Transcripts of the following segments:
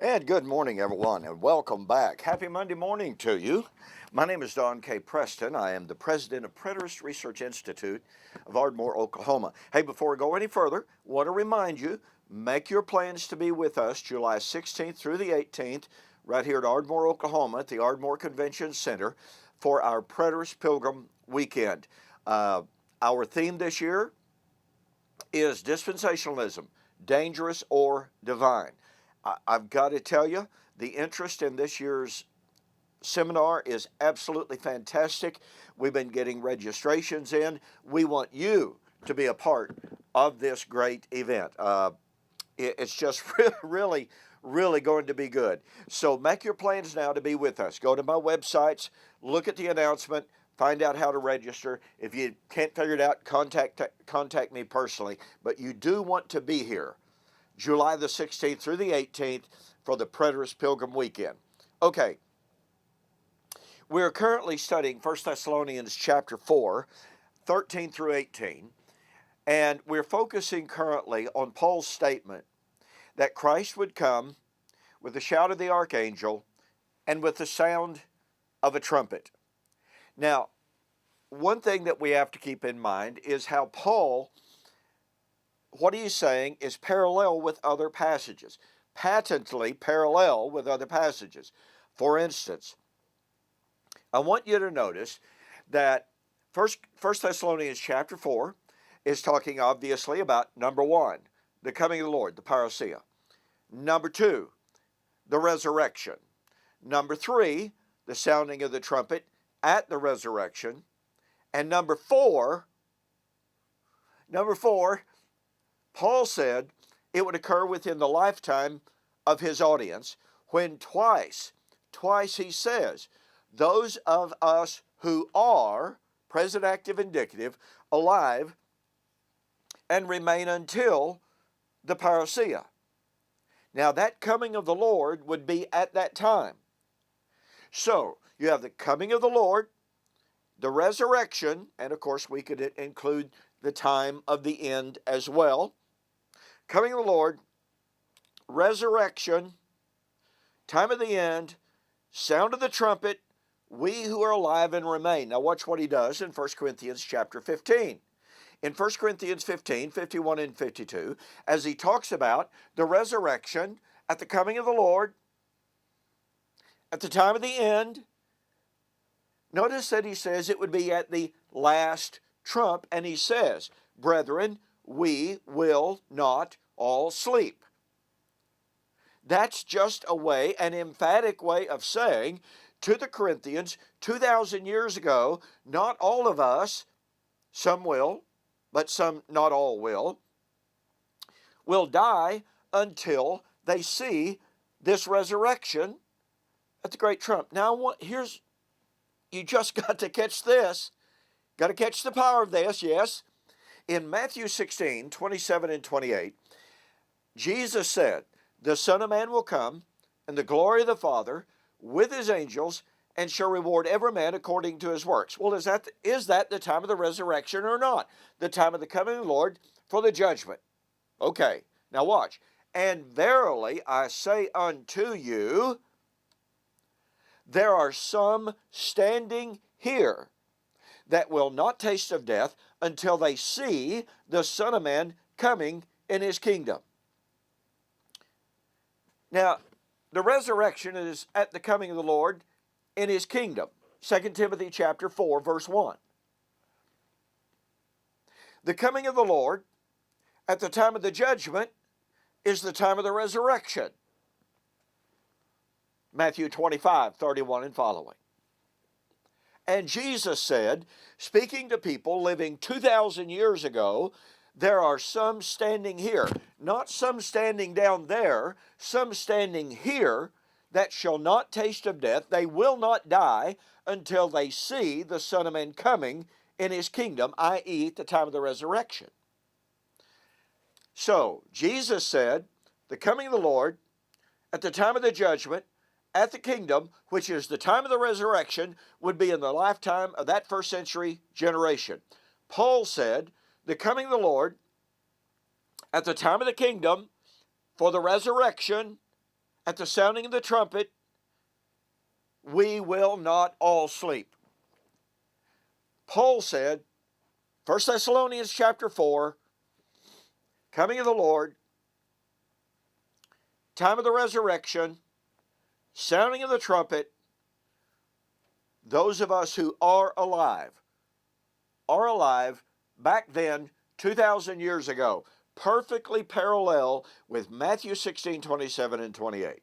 And good morning, everyone, and welcome back. Happy Monday morning to you. My name is Don K. Preston. I am the president of Preterist Research Institute of Ardmore, Oklahoma. Hey, before we go any further, want to remind you, make your plans to be with us July 16th through the 18th, right here at Ardmore, Oklahoma, at the Ardmore Convention Center for our Preterist Pilgrim Weekend. Our theme this year is dispensationalism, dangerous or divine. I've got to tell you, the interest in this year's seminar is absolutely fantastic. We've been getting registrations in. We want you to be a part of this great event. It's just really, really going to be good. So make your plans now to be with us. Go to my websites, look at the announcement, find out how to register. If you can't figure it out, contact me personally. But you do want to be here July the 16th through the 18th for the Preterist Pilgrim Weekend. Okay, we're currently studying 1 Thessalonians chapter 4, 13 through 18, and we're focusing currently on Paul's statement that Christ would come with the shout of the archangel and with the sound of a trumpet. Now, one thing that we have to keep in mind is how Paul, what he's saying is parallel with other passages, patently parallel with other passages. For instance, I want you to notice that First Thessalonians chapter 4 is talking obviously about, number one, the coming of the Lord, the parousia. Number two, the resurrection. Number three, the sounding of the trumpet at the resurrection. And number four, Paul said it would occur within the lifetime of his audience when twice he says, those of us who are, present active indicative, alive and remain until the parousia. Now that coming of the Lord would be at that time. So you have the coming of the Lord, the resurrection, and of course we could include the time of the end as well. Coming of the Lord, resurrection, time of the end, sound of the trumpet, we who are alive and remain. Now watch what he does in 1 Corinthians chapter 15. In 1 Corinthians 15, 51 and 52, as he talks about the resurrection at the coming of the Lord, at the time of the end, notice that he says it would be at the last trump, and he says, brethren, we will not all sleep. That's just a way, an emphatic way of saying to the Corinthians 2,000 years ago, not all of us, some will, but some, not all will die until they see this resurrection at the great trump. Now, you just got to catch this. Got to catch the power of this, yes. In Matthew 16, 27 and 28, Jesus said, the Son of Man will come in the glory of the Father with his angels and shall reward every man according to his works. Well, is that the time of the resurrection or not? The time of the coming of the Lord for the judgment. Okay, now watch. And verily I say unto you, there are some standing here that will not taste of death until they see the Son of Man coming in his kingdom. Now, the resurrection is at the coming of the Lord in his kingdom. 2 Timothy chapter 4, verse 1. The coming of the Lord at the time of the judgment is the time of the resurrection. Matthew 25, 31 and following. And Jesus said, speaking to people living 2,000 years ago, there are some standing here, not some standing down there, some standing here that shall not taste of death. They will not die until they see the Son of Man coming in his kingdom, i.e., at the time of the resurrection. So, Jesus said, the coming of the Lord at the time of the judgment, at the kingdom, which is the time of the resurrection, would be in the lifetime of that first century generation. Paul said, the coming of the Lord at the time of the kingdom for the resurrection at the sounding of the trumpet, we will not all sleep. Paul said, 1 Thessalonians chapter 4, coming of the Lord, time of the resurrection, sounding of the trumpet, those of us who are alive back then, 2,000 years ago, perfectly parallel with Matthew 16, 27 and 28.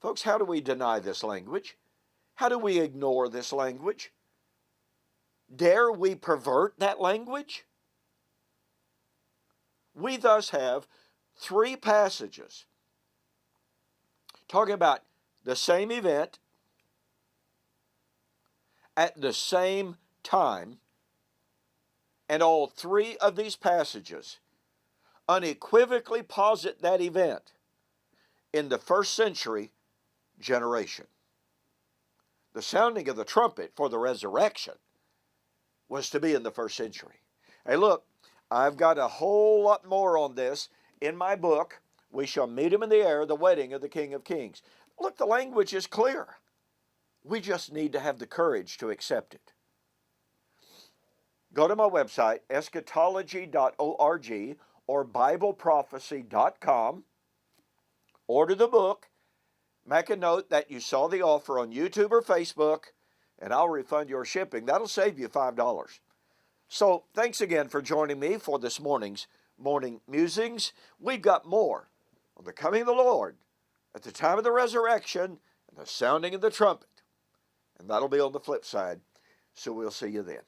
Folks, how do we deny this language? How do we ignore this language? Dare we pervert that language? We thus have three passages talking about the same event at the same time, and all three of these passages unequivocally posit that event in the first century generation. The sounding of the trumpet for the resurrection was to be in the first century. Hey, look, I've got a whole lot more on this in my book, We Shall Meet Him in the Air, the Wedding of the King of Kings. Look, the language is clear. We just need to have the courage to accept it. Go to my website, eschatology.org or bibleprophecy.com. Order the book. Make a note that you saw the offer on YouTube or Facebook, and I'll refund your shipping. That'll save you $5. So thanks again for joining me for this morning's Morning Musings. We've got more on the coming of the Lord at the time of the resurrection and the sounding of the trumpet. And that'll be on the flip side. So we'll see you then.